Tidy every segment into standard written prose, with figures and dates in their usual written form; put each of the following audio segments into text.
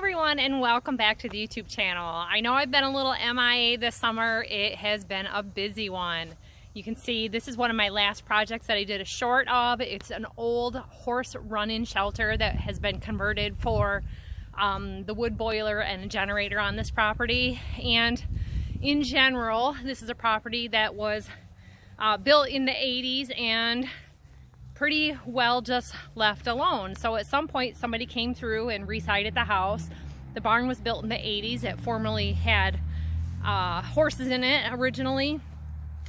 everyone, and welcome back to the YouTube channel. I know I've been a little MIA this summer. It has been a busy one. You can see this is one of my last projects that I did a short of. It's an old horse run-in shelter that has been converted for the wood boiler and a generator on this property. And in general, this is a property that was built in the 80s and pretty well just left alone. So at some point somebody came through and resided the house. The barn was built in the 80s. It formerly had horses in it originally.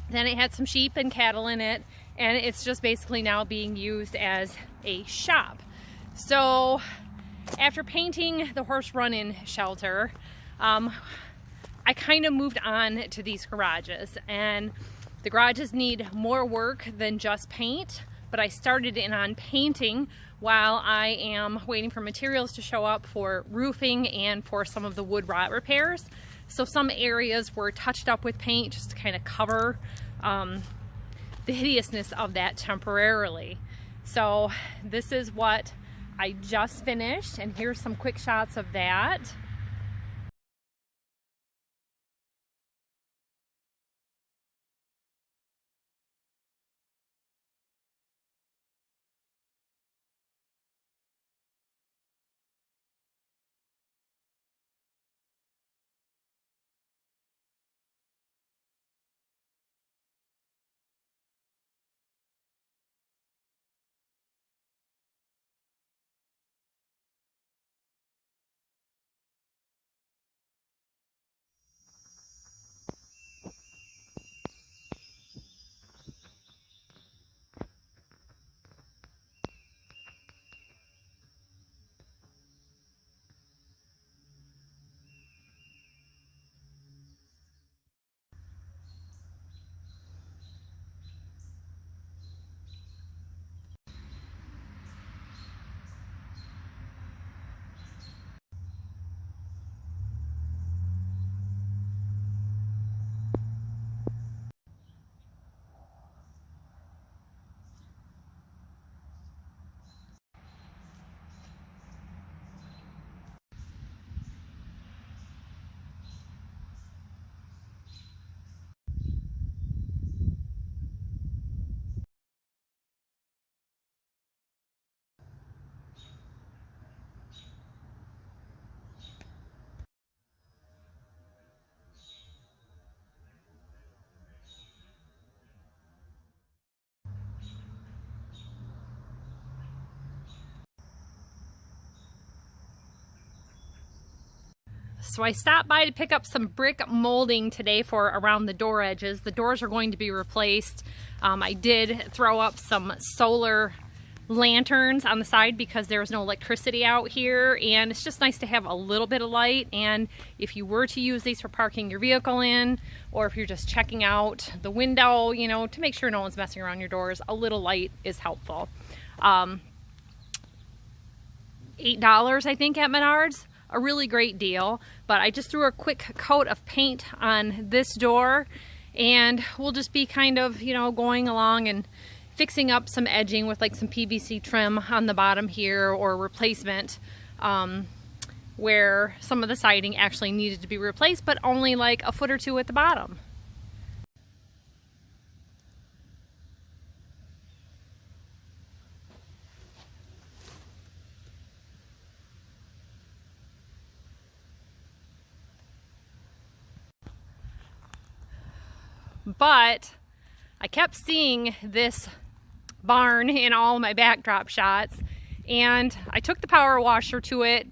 Then it had some sheep and cattle in it, and it's just basically now being used as a shop. So after painting the horse run-in shelter, I kind of moved on to these garages, and the garages need more work than just paint. But I started in on painting while I am waiting for materials to show up for roofing and for some of the wood rot repairs. So some areas were touched up with paint just to kind of cover the hideousness of that temporarily. So this is what I just finished, and here's some quick shots of that. So I stopped by to pick up some brick molding today for around the door edges. The doors are going to be replaced. I did throw up some solar lanterns on the side because there's no electricity out here, and it's just nice to have a little bit of light. And if you were to use these for parking your vehicle in, or if you're just checking out the window, you know, to make sure no one's messing around your doors, a little light is helpful. $8 I think at Menards. A really great deal, but I just threw a quick coat of paint on this door, and we'll just be kind of, you know, going along and fixing up some edging with like some PVC trim on the bottom here, or replacement where some of the siding actually needed to be replaced, but only like a foot or two at the bottom. But I kept seeing this barn in all my backdrop shots, and I took the power washer to it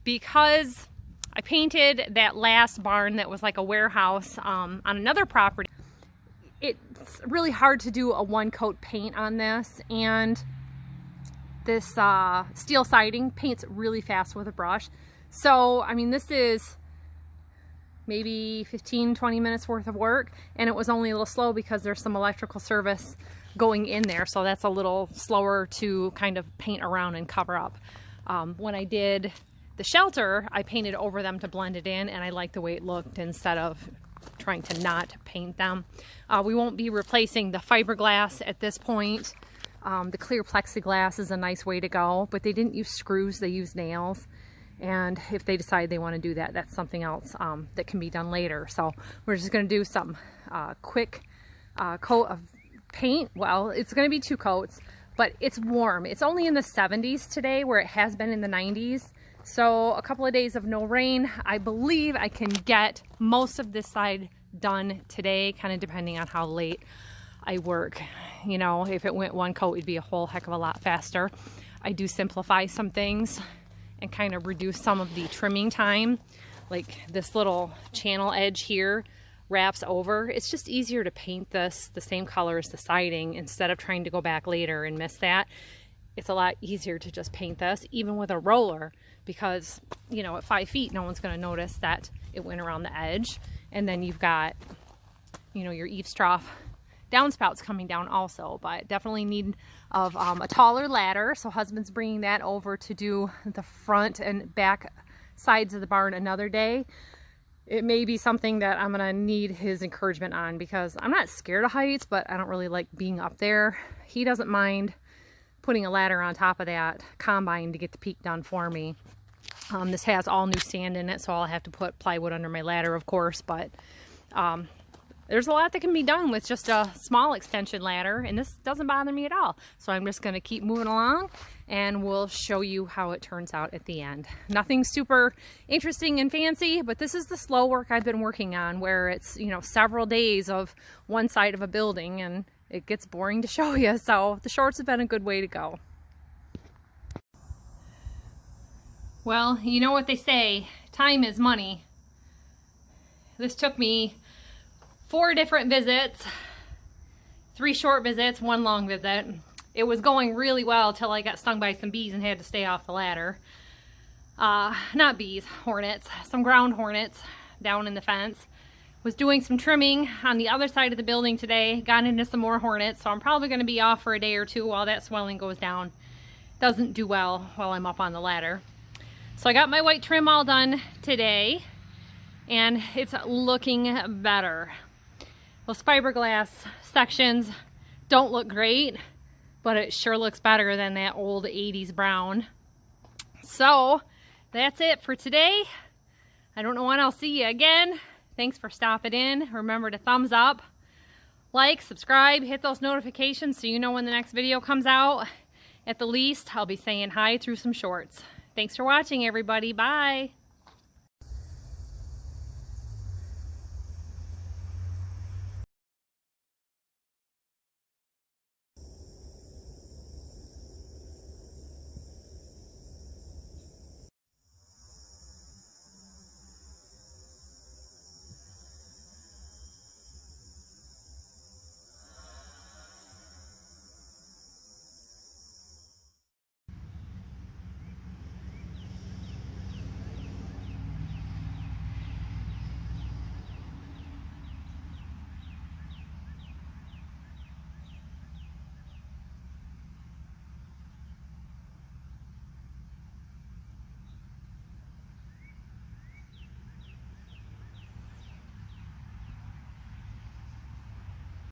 because I painted that last barn that was like a warehouse on another property. It's really hard to do a one coat paint on this, and this steel siding paints really fast with a brush. So I mean, this is maybe 15-20 minutes worth of work, and it was only a little slow because there's some electrical service going in there, so that's a little slower to kind of paint around and cover up. When I did the shelter, I painted over them to blend it in, and I liked the way it looked instead of trying to not paint them. We won't be replacing the fiberglass at this point. The clear plexiglass is a nice way to go, but they didn't use screws, they used nails. And if they decide they want to do that, that's something else that can be done later. So we're just going to do some quick coat of paint. Well, it's going to be 2 coats, but it's warm. It's only in the 70s today, where it has been in the 90s. So a couple of days of no rain. I believe I can get most of this side done today, kind of depending on how late I work. You know, if it went 1 coat, it'd be a whole heck of a lot faster. I do simplify some things and kind of reduce some of the trimming time. Like this little channel edge here wraps over. It's just easier to paint this the same color as the siding instead of trying to go back later and miss that. It's a lot easier to just paint this, even with a roller, because, you know, at 5 feet, no one's going to notice that it went around the edge. And then you've got, you know, your eaves trough downspouts coming down also, but definitely need of a taller ladder. So husband's bringing that over to do the front and back sides of the barn another day. It may be something that I'm gonna need his encouragement on, because I'm not scared of heights, but I don't really like being up there. He doesn't mind putting a ladder on top of that combine to get the peak done for me. This has all new sand in it, so I'll have to put plywood under my ladder, of course, but there's a lot that can be done with just a small extension ladder, and this doesn't bother me at all. So I'm just going to keep moving along, and we'll show you how it turns out at the end. Nothing super interesting and fancy, but this is the slow work I've been working on, where it's, you know, several days of one side of a building, and it gets boring to show you. So the shorts have been a good way to go. Well, you know what they say, time is money. This took me 4 different visits, 3 short visits, 1 long visit. It was going really well till I got stung by some bees and had to stay off the ladder. Not bees, hornets, some ground hornets down in the fence. Was doing some trimming on the other side of the building today, got into some more hornets, so I'm probably going to be off for a day or 2 while that swelling goes down. Doesn't do well while I'm up on the ladder. So I got my white trim all done today, and it's looking better. Those fiberglass sections don't look great, but it sure looks better than that old 80s brown. So that's it for today. I don't know when I'll see you again. Thanks for stopping in. Remember to thumbs up, like, subscribe, hit those notifications so you know when the next video comes out. At the least, I'll be saying hi through some shorts. Thanks for watching, everybody. Bye.